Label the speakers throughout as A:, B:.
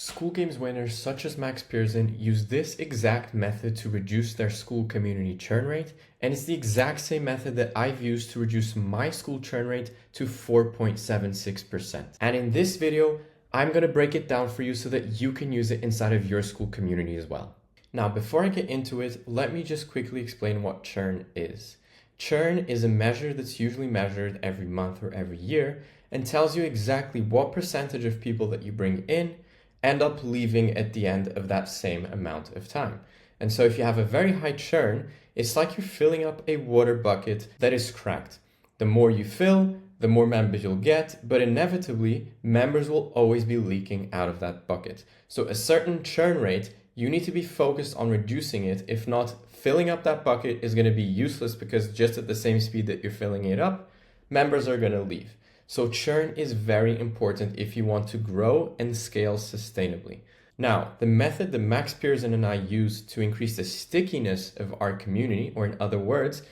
A: School games winners such as Max Pearson use this exact method to reduce their school community churn rate, and it's the exact same method that I've used to reduce my school churn rate to 4.76%. And in this video, I'm going to break it down for you so that you can use it inside of your school community as well. Now, before I get into it, let me just quickly explain what churn is. Churn is a measure that's usually measured every month or every year and tells you exactly what percentage of people that you bring in end up leaving at the end of that same amount of time. And so if you have a very high churn, it's like you're filling up a water bucket that is cracked. The more you fill, the more members you'll get, but inevitably, members will always be leaking out of that bucket. So a certain churn rate, you need to be focused on reducing it. If not, filling up that bucket is going to be useless because just at the same speed that you're filling it up, members are going to leave. So churn is very important if you want to grow and scale sustainably. Now, the method that Max Pearson and I use to increase the stickiness of our community, or in other words,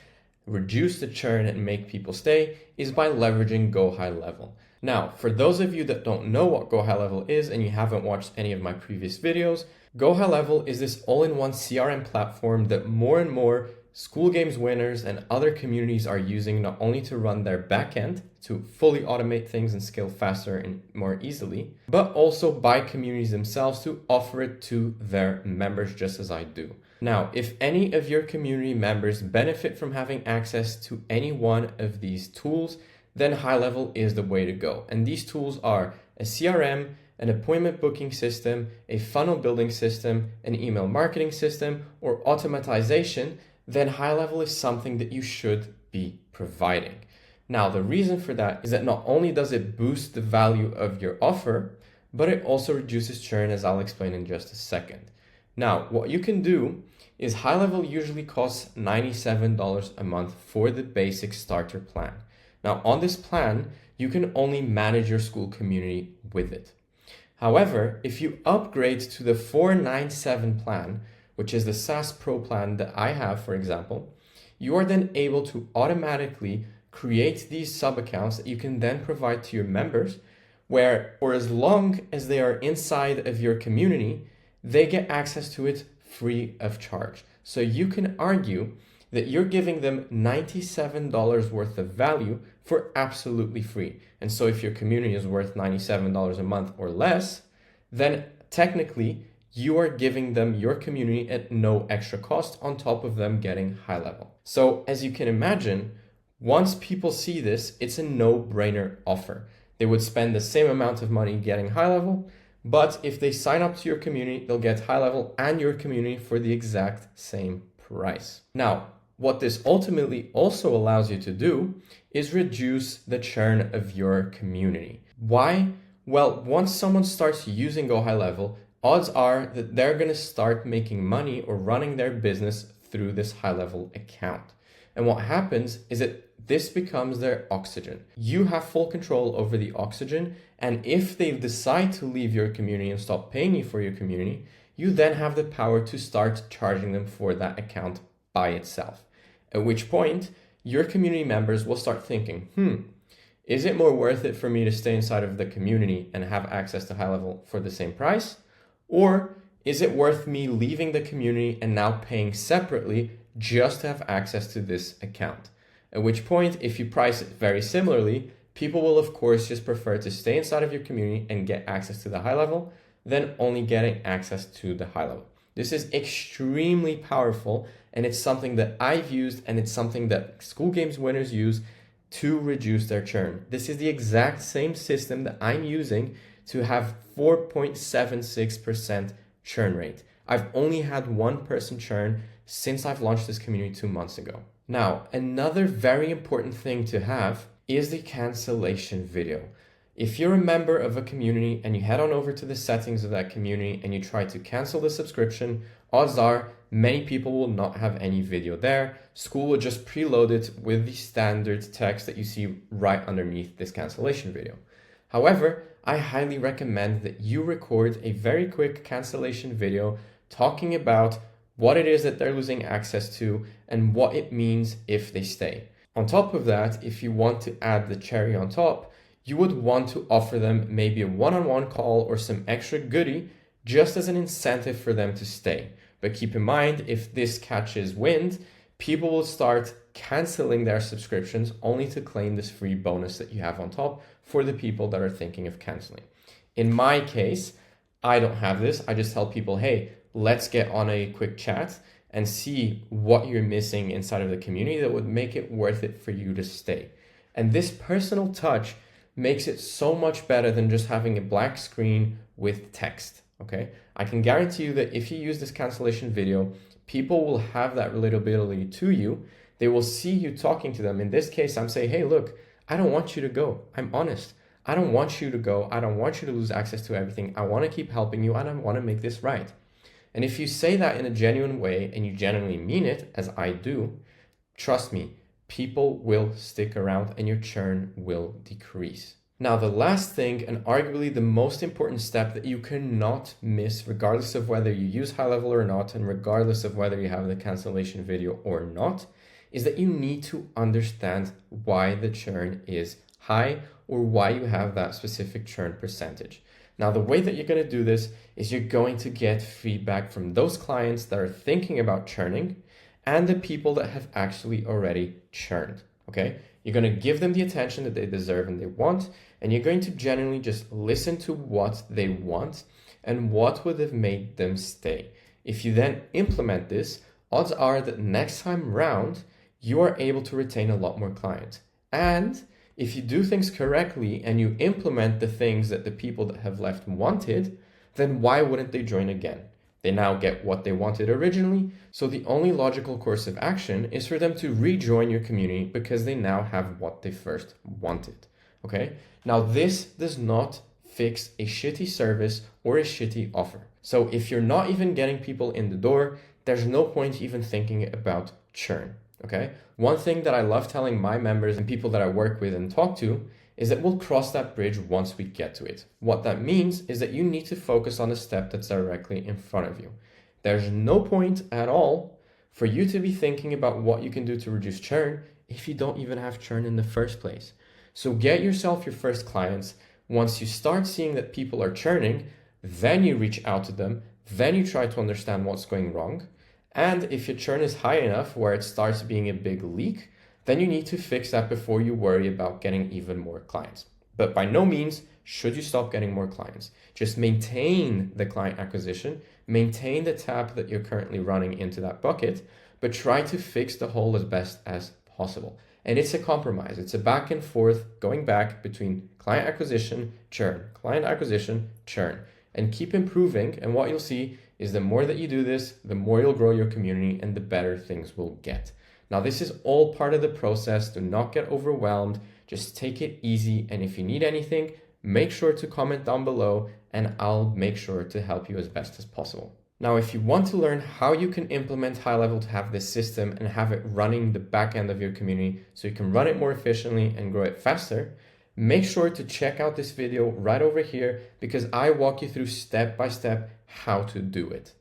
A: reduce the churn and make people stay, is by leveraging gohighlevel. Now, for those of you that don't know what gohighlevel is and you haven't watched any of my previous videos, gohighlevel is this all-in-one CRM platform that more and more school games winners and other communities are using, not only to run their backend to fully automate things and scale faster and more easily, but also by communities themselves to offer it to their members, just as I do. Now, if any of your community members benefit from having access to any one of these tools, then Highlevel is the way to go. And these tools are a CRM, an appointment booking system, a funnel building system, an email marketing system, or automatization. Then Highlevel is something that you should be providing. Now, the reason for that is that not only does it boost the value of your offer, but it also reduces churn, as I'll explain in just a second. Now, what you can do is Highlevel usually costs $97 a month for the basic starter plan. Now, on this plan, you can only manage your school community with it. However, if you upgrade to the $497 plan, which is the SaaS Pro plan that I have, for example, you are then able to automatically create these sub-accounts that you can then provide to your members, where for as long as they are inside of your community, they get access to it free of charge. So you can argue that you're giving them $97 worth of value for absolutely free. And so if your community is worth $97 a month or less, then technically you are giving them your community at no extra cost on top of them getting Highlevel. So as you can imagine, once people see this, it's a no-brainer offer. They would spend the same amount of money getting Highlevel, but if they sign up to your community, they'll get Highlevel and your community for the exact same price. Now, what this ultimately also allows you to do is reduce the churn of your community. Why? Well, once someone starts using gohighlevel, odds are that they're going to start making money or running their business through this Highlevel account. And what happens is that this becomes their oxygen. You have full control over the oxygen, and if they decide to leave your community and stop paying you for your community, you then have the power to start charging them for that account by itself. At which point, your community members will start thinking, is it more worth it for me to stay inside of the community and have access to Highlevel for the same price? Or is it worth me leaving the community and now paying separately just to have access to this account? At which point, if you price it very similarly, people will of course just prefer to stay inside of your community and get access to the Highlevel than only getting access to the Highlevel. This is extremely powerful, and it's something that I've used, and it's something that school games winners use to reduce their churn. This is the exact same system that I'm using to have 4.76% churn rate. I've only had one person churn since I've launched this community 2 months ago. Now, another very important thing to have is the cancellation video. If you're a member of a community and you head on over to the settings of that community and you try to cancel the subscription, odds are many people will not have any video there. School will just preload it with the standard text that you see right underneath this cancellation video. However, I highly recommend that you record a very quick cancellation video talking about what it is that they're losing access to and what it means if they stay. On top of that, if you want to add the cherry on top, you would want to offer them maybe a one-on-one call or some extra goodie just as an incentive for them to stay. But keep in mind, if this catches wind, people will start canceling their subscriptions only to claim this free bonus that you have on top for the people that are thinking of canceling. In my case, I don't have this. I just tell people, hey, let's get on a quick chat and see what you're missing inside of the community that would make it worth it for you to stay. And this personal touch makes it so much better than just having a black screen with text, okay? I can guarantee you that if you use this cancellation video, people will have that relatability to you. They will see you talking to them. In this case, I'm saying, hey, look, I don't want you to go. I'm honest. I don't want you to go. I don't want you to lose access to everything. I want to keep helping you and I want to make this right. And if you say that in a genuine way and you genuinely mean it, as I do, trust me, people will stick around and your churn will decrease. Now, the last thing, and arguably the most important step that you cannot miss, regardless of whether you use high level or not, and regardless of whether you have the cancellation video or not, is that you need to understand why the churn is high or why you have that specific churn percentage. Now, the way that you're going to do this is you're going to get feedback from those clients that are thinking about churning and the people that have actually already churned, okay? You're going to give them the attention that they deserve and they want, and you're going to genuinely just listen to what they want and what would have made them stay. If you then implement this, odds are that next time round, you are able to retain a lot more clients. And if you do things correctly and you implement the things that the people that have left wanted, then why wouldn't they join again? They now get what they wanted originally, so the only logical course of action is for them to rejoin your community because they now have what they first wanted, okay? Now, this does not fix a shitty service or a shitty offer. So if you're not even getting people in the door, there's no point even thinking about churn, okay? One thing that I love telling my members and people that I work with and talk to is that we'll cross that bridge once we get to it. What that means is that you need to focus on the step that's directly in front of you. There's no point at all for you to be thinking about what you can do to reduce churn if you don't even have churn in the first place. So get yourself your first clients. Once you start seeing that people are churning, then you reach out to them, then you try to understand what's going wrong. And if your churn is high enough where it starts being a big leak, then you need to fix that before you worry about getting even more clients. But by no means should you stop getting more clients. Just maintain the client acquisition, maintain the tap that you're currently running into that bucket, but try to fix the hole as best as possible. And it's a compromise. It's a back and forth going back between client acquisition, churn, and keep improving. And what you'll see is the more that you do this, the more you'll grow your community and the better things will get. Now, this is all part of the process. Do not get overwhelmed. Just take it easy. And if you need anything, make sure to comment down below and I'll make sure to help you as best as possible. Now, if you want to learn how you can implement high level to have this system and have it running the back end of your community so you can run it more efficiently and grow it faster, make sure to check out this video right over here because I walk you through step by step how to do it.